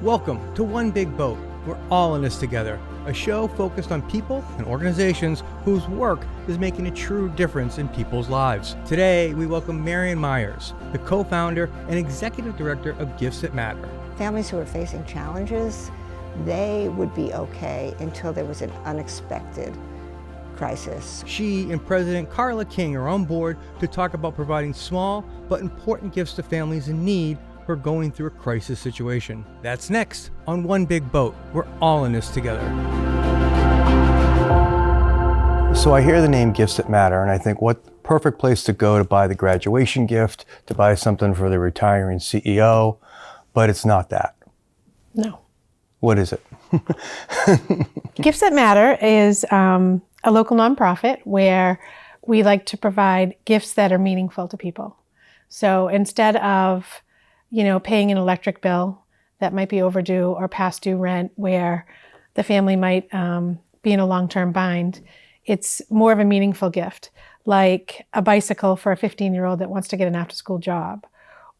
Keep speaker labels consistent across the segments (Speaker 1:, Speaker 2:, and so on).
Speaker 1: Welcome to One Big Boat. We're all in this together. A show focused on people and organizations whose work is making a true difference in people's lives. Today, we welcome Marian Myers, the co-founder and executive director of Gifts That Matter.
Speaker 2: Families who are facing challenges, they would be okay until there was an unexpected crisis.
Speaker 1: She and President Carla King are on board to talk about providing small but important gifts to families in need who are going through a crisis situation. That's next on One Big Boat. We're all in this together. So I hear the name Gifts That Matter, and I think what perfect place to go to buy the graduation gift, to buy something for the retiring CEO, but it's not that.
Speaker 3: No.
Speaker 1: What is it?
Speaker 3: Gifts That Matter is a local nonprofit where we like to provide gifts that are meaningful to people. So instead of paying an electric bill that might be overdue or past due rent where the family might be in a long-term bind, it's more of a meaningful gift, like a bicycle for a 15-year-old that wants to get an after-school job,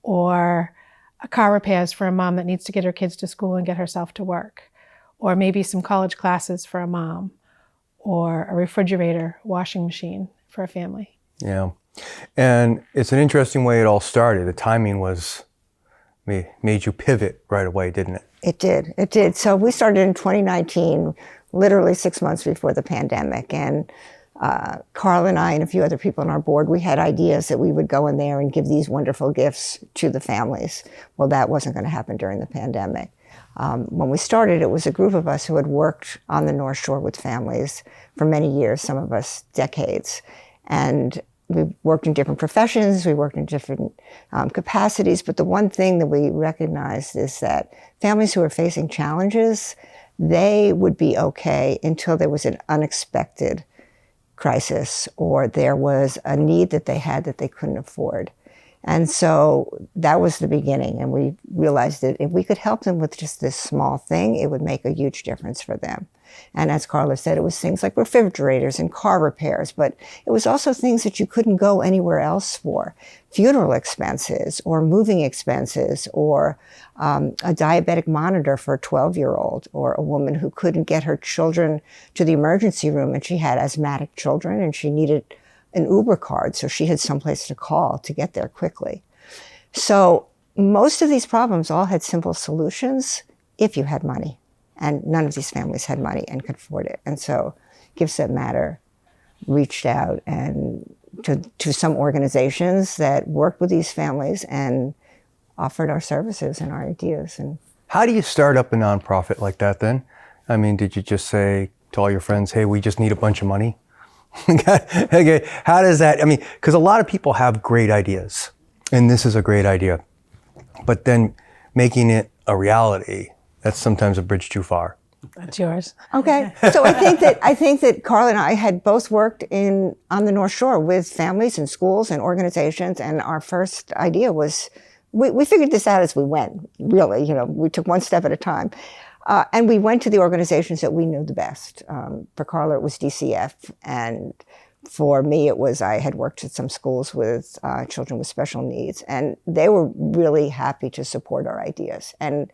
Speaker 3: or a car repairs for a mom that needs to get her kids to school and get herself to work, or maybe some college classes for a mom, or a refrigerator, washing machine for a family.
Speaker 1: Yeah. And it's an interesting way it all started. The timing made you pivot right away, didn't it?
Speaker 2: It did. So we started in 2019, literally 6 months before the pandemic. And Carl and I and a few other people on our board, we had ideas that we would go in there and give these wonderful gifts to the families. Well, that wasn't going to happen during the pandemic. When we started, it was a group of us who had worked on the North Shore with families for many years, some of us decades. And we worked in different professions, we worked in different capacities, but the one thing that we recognized is that families who are facing challenges, they would be okay until there was an unexpected crisis or there was a need that they had that they couldn't afford. And so that was the beginning, and we realized that if we could help them with just this small thing, it would make a huge difference for them. And as Carla said, it was things like refrigerators and car repairs, but it was also things that you couldn't go anywhere else for. Funeral expenses or moving expenses or a diabetic monitor for a 12-year-old or a woman who couldn't get her children to the emergency room and she had asthmatic children and she needed an Uber card so she had someplace to call to get there quickly. So most of these problems all had simple solutions if you had money. And none of these families had money and could afford it. And so Gifts That Matter reached out and to some organizations that worked with these families and offered our services and our ideas. And
Speaker 1: how do you start up a nonprofit like that then? I mean, did you just say to all your friends, hey, we just need a bunch of money? Okay, how does that, because a lot of people have great ideas, and this is a great idea, but then making it a reality, that's sometimes a bridge too far.
Speaker 3: That's yours.
Speaker 2: Okay, so I think that Carl and I had both worked on the North Shore with families and schools and organizations, and our first idea was, we figured this out as we went, really, we took one step at a time. And we went to the organizations that we knew the best. For Carla, it was DCF. And for me, it was, I had worked at some schools with children with special needs. And they were really happy to support our ideas. And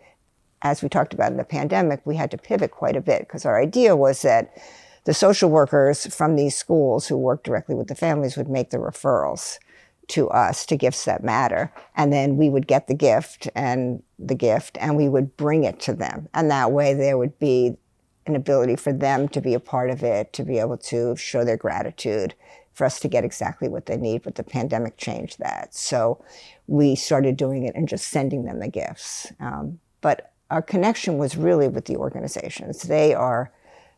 Speaker 2: as we talked about in the pandemic, we had to pivot quite a bit because our idea was that the social workers from these schools who worked directly with the families would make the referrals to us, to Gifts That Matter. And then we would get the gift and we would bring it to them. And that way there would be an ability for them to be a part of it, to be able to show their gratitude, for us to get exactly what they need. But the pandemic changed that. So we started doing it and just sending them the gifts. But our connection was really with the organizations. They're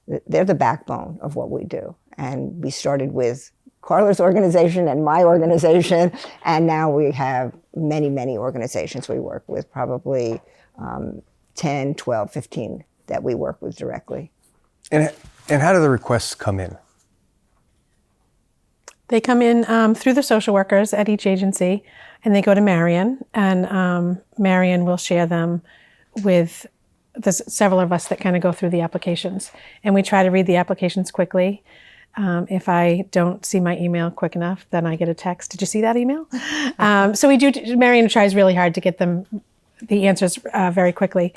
Speaker 2: the backbone of what we do. And we started with Carla's organization and my organization, and now we have many, many organizations we work with, probably 10, 12, 15 that we work with directly.
Speaker 1: And how do the requests come in?
Speaker 3: They come in through the social workers at each agency, and they go to Marian, and Marian will share them with there's several of us that kind of go through the applications, and we try to read the applications quickly. If I don't see my email quick enough, then I get a text. Did you see that email? So we do. Marian tries really hard to get them the answers very quickly.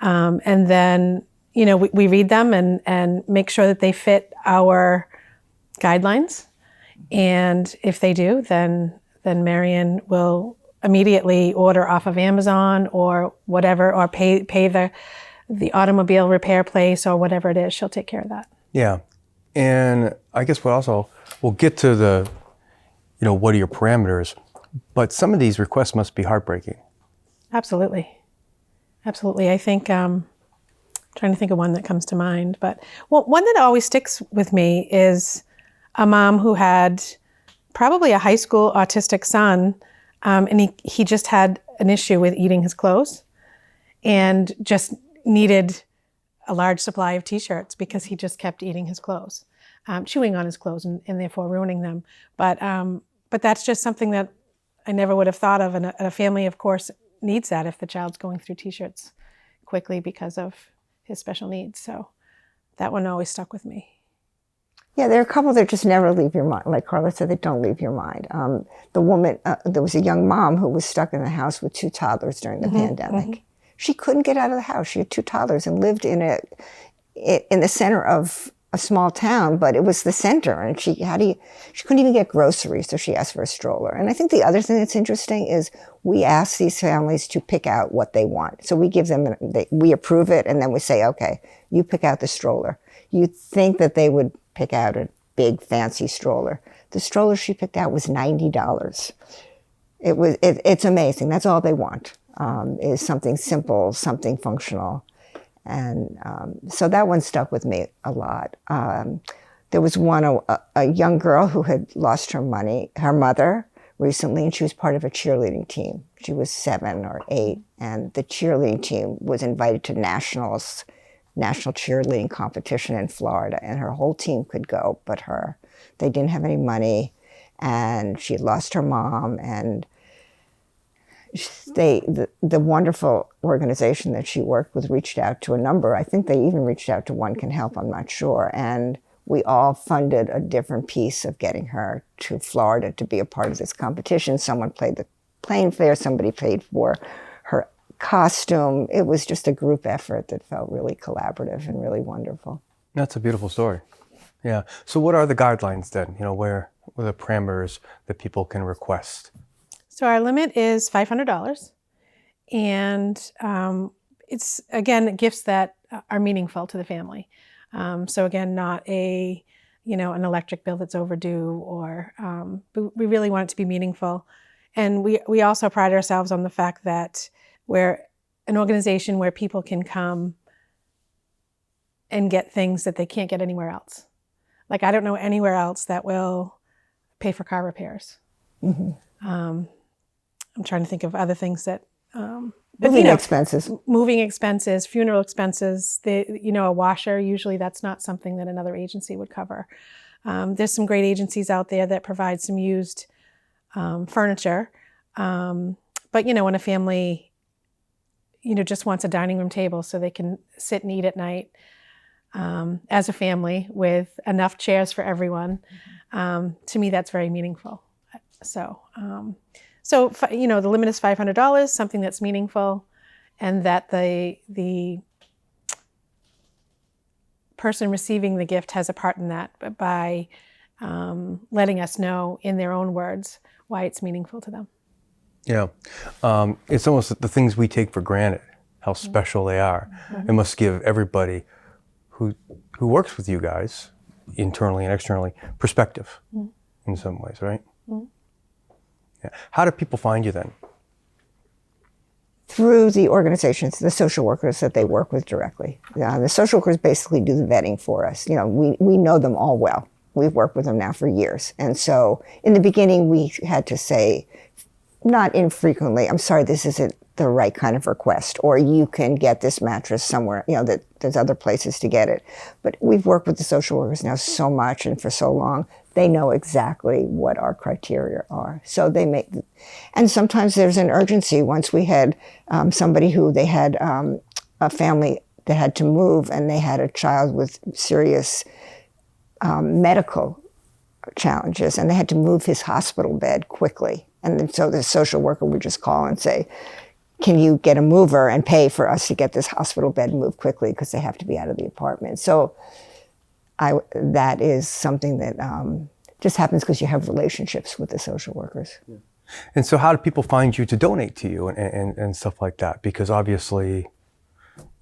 Speaker 3: And then, we read them and make sure that they fit our guidelines. And if they do, then Marion will immediately order off of Amazon or whatever, or pay the automobile repair place or whatever it is. She'll take care of that.
Speaker 1: Yeah. And I guess we'll get to the, what are your parameters, but some of these requests must be heartbreaking.
Speaker 3: Absolutely. I think, trying to think of one that comes to mind, but one that always sticks with me is a mom who had probably a high school autistic son, and he just had an issue with eating his clothes and just needed a large supply of t-shirts because he just kept eating his clothes, chewing on his clothes and therefore ruining them. But that's just something that I never would have thought of. And a family, of course, needs that if the child's going through t-shirts quickly because of his special needs. So that one always stuck with me.
Speaker 2: Yeah, there are a couple that just never leave your mind. Like Carla said, they don't leave your mind. The woman, there was a young mom who was stuck in the house with 2 toddlers during the pandemic. Mm-hmm. She couldn't get out of the house. She had 2 toddlers and lived in the center of a small town, but it was the center, and she couldn't even get groceries, so she asked for a stroller. And I think the other thing that's interesting is we ask these families to pick out what they want. So we give them, we approve it, and then we say, okay, you pick out the stroller. You'd think that they would pick out a big fancy stroller. The stroller she picked out was $90. It's amazing. That's all they want, is something simple, something functional. And so that one stuck with me a lot. There was a young girl who had lost her mother recently, and she was part of a cheerleading team. She was 7 or 8, and the cheerleading team was invited to national cheerleading competition in Florida, and her whole team could go but her. They didn't have any money, and she had lost her mom, and the wonderful organization that she worked with reached out to a number. I think they even reached out to One Can Help, I'm not sure. And we all funded a different piece of getting her to Florida to be a part of this competition. Someone paid the plane fare, somebody paid for her costume. It was just a group effort that felt really collaborative and really wonderful.
Speaker 1: That's a beautiful story. Yeah. So what are the guidelines then? Where are the parameters that people can request?
Speaker 3: So our limit is $500, and it's, again, gifts that are meaningful to the family. So again, not an electric bill that's overdue, or we really want it to be meaningful. And we also pride ourselves on the fact that we're an organization where people can come and get things that they can't get anywhere else. Like, I don't know anywhere else that will pay for car repairs. Mm-hmm. I'm trying to think of other things that,
Speaker 2: moving
Speaker 3: expenses, funeral expenses, a washer, usually that's not something that another agency would cover. There's some great agencies out there that provide some used furniture. But, when a family, just wants a dining room table so they can sit and eat at night as a family with enough chairs for everyone, to me, that's very meaningful. So, the limit is $500, something that's meaningful, and that the person receiving the gift has a part in that by letting us know in their own words why it's meaningful to them.
Speaker 1: Yeah. It's almost the things we take for granted, how special they are. Mm-hmm. It must give everybody who works with you guys, internally and externally, perspective in some ways, right? Mm-hmm. Yeah. How do people find you then?
Speaker 2: Through the organizations, the social workers that they work with directly. The social workers basically do the vetting for us. We know them all well. We've worked with them now for years. And so in the beginning, we had to say, not infrequently, I'm sorry, this isn't the right kind of request, or you can get this mattress somewhere, that there's other places to get it. But we've worked with the social workers now so much and for so long, they know exactly what our criteria are. So and sometimes there's an urgency. Once we had somebody who they had a family that had to move, and they had a child with serious medical challenges, and they had to move his hospital bed quickly. And then so the social worker would just call and say, can you get a mover and pay for us to get this hospital bed moved quickly because they have to be out of the apartment. So that is something that just happens because you have relationships with the social workers.
Speaker 1: Yeah. And so how do people find you to donate to you and stuff like that? Because obviously,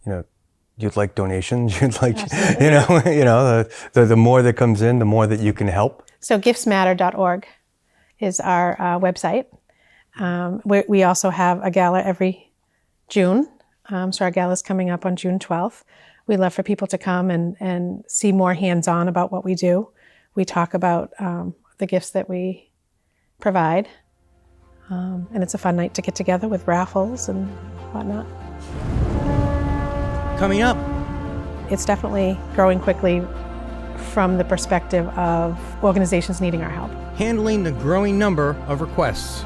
Speaker 1: you'd like donations. You'd like, the more that comes in, the more that you can help.
Speaker 3: So giftsmatter.org is our website. We also have a gala every June. So our gala is coming up on June 12th. We'd love for people to come and see more hands-on about what we do. We talk about the gifts that we provide. And it's a fun night to get together with raffles and whatnot.
Speaker 1: Coming up.
Speaker 3: It's definitely growing quickly from the perspective of organizations needing our help.
Speaker 1: Handling the growing number of requests.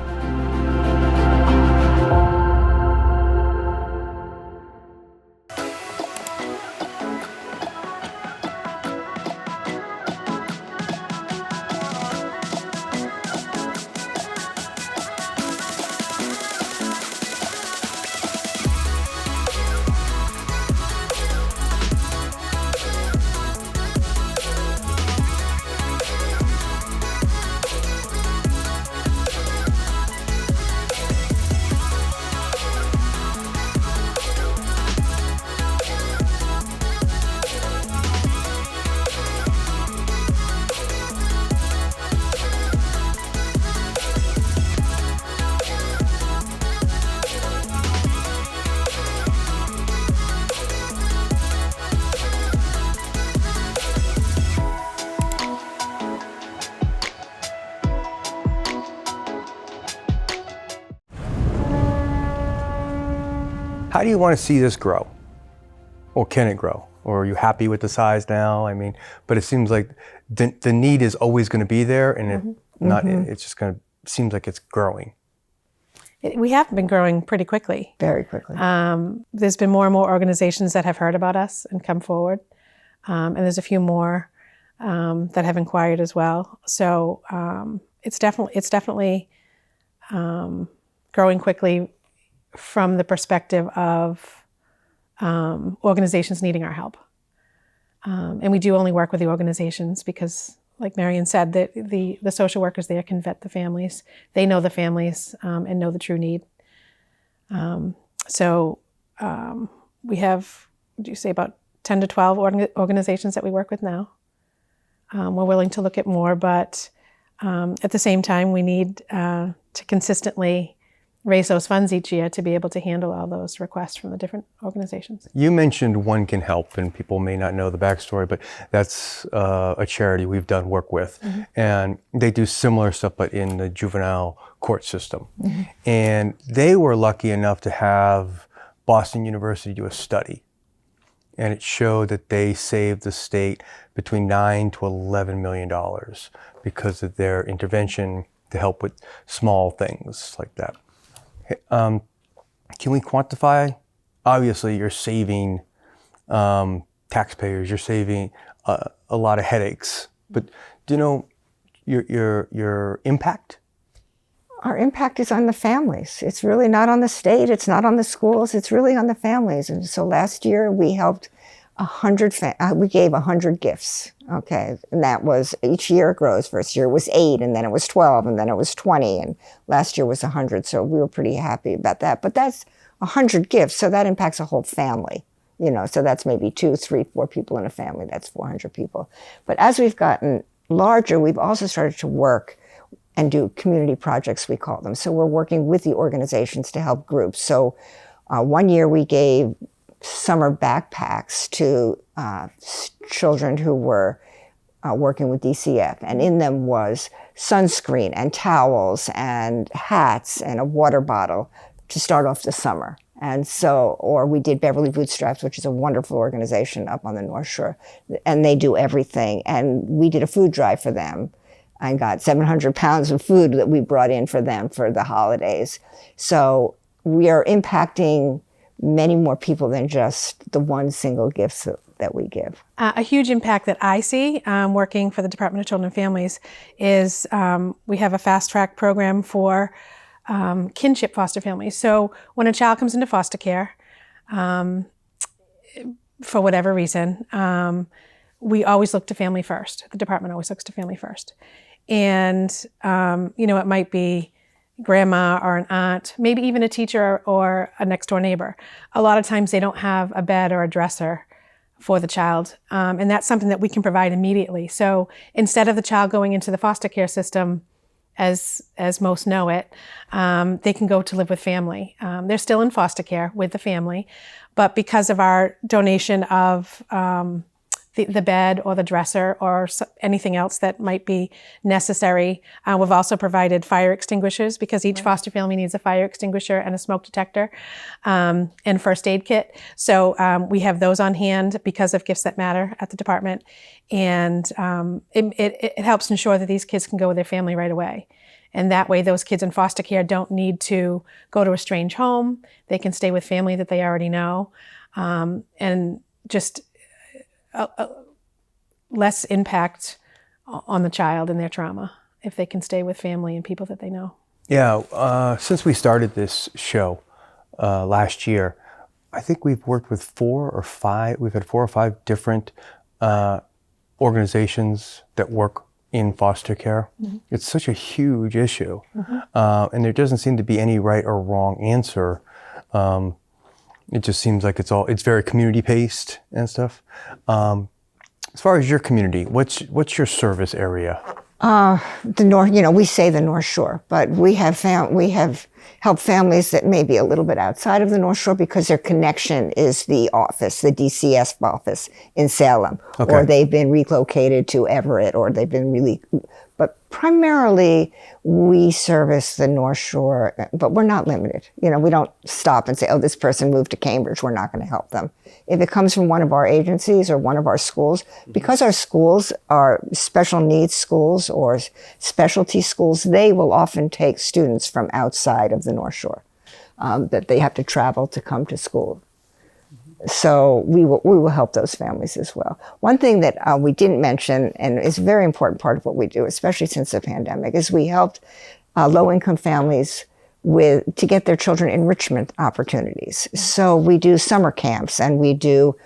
Speaker 1: How do you want to see this grow? Or can it grow? Or are you happy with the size now? I mean, but it seems like the need is always going to be there, and it's just going to, seems like it's growing.
Speaker 3: We have been growing pretty quickly.
Speaker 2: Very quickly.
Speaker 3: There's been more and more organizations that have heard about us and come forward. And there's a few more that have inquired as well. So it's definitely growing quickly from the perspective of organizations needing our help. And we do only work with the organizations because, like Marion said, the social workers there can vet the families. They know the families and know the true need. So we have, what do you say, about 10 to 12 organizations that we work with now. We're willing to look at more, but at the same time, we need to consistently raise those funds each year to be able to handle all those requests from the different organizations.
Speaker 1: You mentioned One Can Help, and people may not know the backstory, but that's a charity we've done work with. Mm-hmm. And they do similar stuff, but in the juvenile court system. Mm-hmm. And they were lucky enough to have Boston University do a study. And it showed that they saved the state between $9 to $11 million because of their intervention to help with small things like that. Can we quantify? Obviously, you're saving taxpayers. You're saving a lot of headaches. But do you know your impact?
Speaker 2: Our impact is on the families. It's really not on the state. It's not on the schools. It's really on the families. And so last year we helped 100. We gave 100 gifts. Okay, and that was, each year it grows. First year it was 8, and then it was 12, and then it was 20, and last year was 100. So we were pretty happy about that. But that's 100 gifts, so that impacts a whole family. So that's maybe 2, 3, 4 people in a family. That's 400 people. But as we've gotten larger, we've also started to work and do community projects, we call them. So we're working with the organizations to help groups. So one year we gave summer backpacks to children who were working with DCF, and in them was sunscreen and towels and hats and a water bottle to start off the summer. And so, or we did Beverly Bootstraps, which is a wonderful organization up on the North Shore, and they do everything. And we did a food drive for them and got 700 pounds of food that we brought in for them for the holidays. So we are impacting many more people than just the one single gift that we give.
Speaker 3: A huge impact that I see working for the Department of Children and Families is we have a fast track program for kinship foster families. So when a child comes into foster care, for whatever reason, we always look to family first. The department always looks to family first. And, it might be grandma or an aunt, maybe even a teacher or a next door neighbor. A lot of times they don't have a bed or a dresser for the child. And that's something that we can provide immediately. So instead of the child going into the foster care system, as most know it, they can go to live with family. They're still in foster care with the family, but because of our donation of the bed or the dresser or anything else that might be necessary. We've also provided fire extinguishers because each foster family needs a fire extinguisher and a smoke detector and first aid kit. So we have those on hand because of Gifts That Matter at the department. And it helps ensure that these kids can go with their family right away. And that way those kids in foster care don't need to go to a strange home. They can stay with family that they already know. And just less impact on the child and their trauma if they can stay with family and people that they know.
Speaker 1: Yeah, since we started this show last year, I think we've worked with 4 or 5. We've had 4 or 5 different organizations that work in foster care. Mm-hmm. It's such a huge issue, and there doesn't seem to be any right or wrong answer. It just seems like it's very community based and stuff. As far as your community, what's your service area?
Speaker 2: The North, we say the North Shore, but we have helped families that may be a little bit outside of the North Shore because their connection is the office, the DCS office in Salem, okay. Or they've been relocated to Everett, or they've been but primarily we service the North Shore, but we're not limited. We don't stop and say, oh, this person moved to Cambridge, we're not going to help them. If it comes from one of our agencies or one of our schools, because our schools are special needs schools or specialty schools, they will often take students from outside of the North Shore that they have to travel to come to school. So we will help those families as well. One thing that we didn't mention, and is a very important part of what we do, especially since the pandemic, is we helped low-income families to get their children enrichment opportunities. So we do summer camps, and we do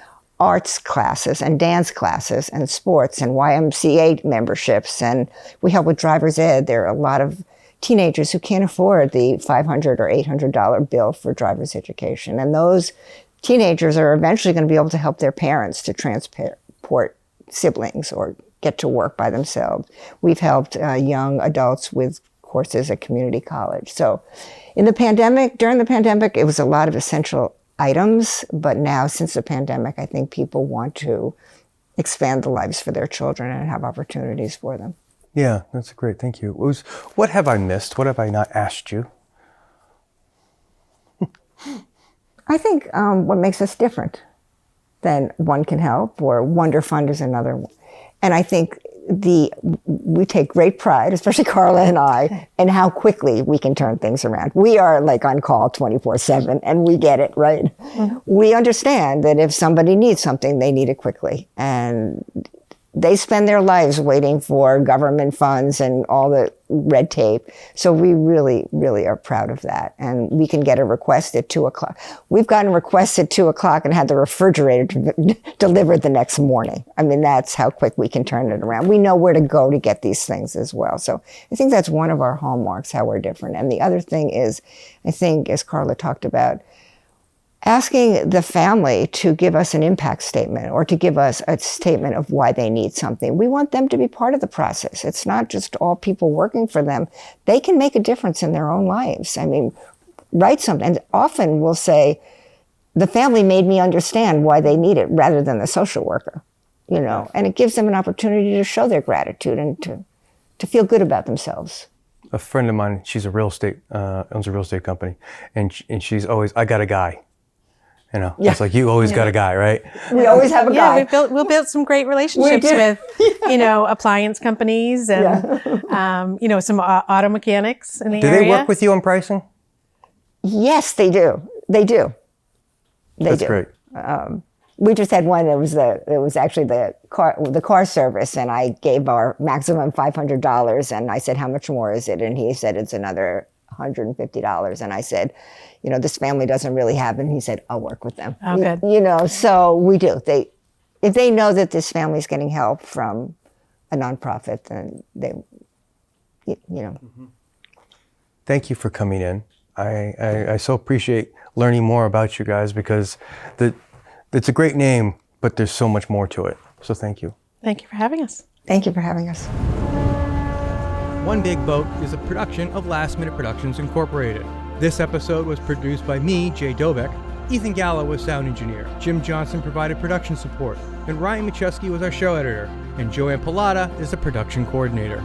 Speaker 2: arts classes and dance classes and sports and YMCA memberships, and we help with driver's ed. There are a lot of teenagers who can't afford the $500 or $800 bill for driver's education, and those teenagers are eventually going to be able to help their parents to transport siblings or get to work by themselves. We've helped young adults with courses at community college. So during the pandemic, it was a lot of essential items, but now since the pandemic, I think people want to expand the lives for their children and have opportunities for them.
Speaker 1: Yeah, that's great. Thank you. What have I missed? What have I not asked you?
Speaker 2: I think what makes us different than One Can Help or Wonder Fund is another one. And I think we take great pride, especially Carla and I, in how quickly we can turn things around. We are like on call 24/7 and we get it, right? Mm-hmm. We understand that if somebody needs something, they need it quickly. And they spend their lives waiting for government funds and all the red tape. So we really, really are proud of that. And we can get a request at 2:00. We've gotten requests at 2:00 and had the refrigerator delivered the next morning. I mean, that's how quick we can turn it around. We know where to go to get these things as well. So I think that's one of our hallmarks, how we're different. And the other thing is, I think, as Carla talked about, asking the family to give us an impact statement or to give us a statement of why they need something. We want them to be part of the process. It's not just all people working for them. They can make a difference in their own lives. I mean, write something. And often we'll say, the family made me understand why they need it rather than the social worker, and it gives them an opportunity to show their gratitude and to feel good about themselves.
Speaker 1: A friend of mine, she's owns a real estate company, and she's always, I got a guy. Yeah. It's like you always got a guy, right?
Speaker 2: We always have a guy.
Speaker 3: Yeah, we built some great relationships with, appliance companies and, some auto mechanics in the area.
Speaker 1: Do they work with you on pricing?
Speaker 2: Yes, they do. They do.
Speaker 1: That's great.
Speaker 2: We just had one that was actually the car service, and I gave our maximum $500, and I said, how much more is it? And he said, it's another $150. And I said, this family doesn't really have it. And he said, I'll work with them.
Speaker 3: Oh, good.
Speaker 2: So we do. If they know that this family's getting help from a nonprofit, then they,
Speaker 1: Thank you for coming in. I so appreciate learning more about you guys, because it's a great name, but there's so much more to it. So thank you.
Speaker 3: Thank you for having us.
Speaker 2: Thank you for having us.
Speaker 1: One Big Boat is a production of Last Minute Productions Incorporated. This episode was produced by me, Jay Dobeck. Ethan Gallo was sound engineer. Jim Johnson provided production support. And Ryan Machewski was our show editor. And Joanne Pilata is the production coordinator.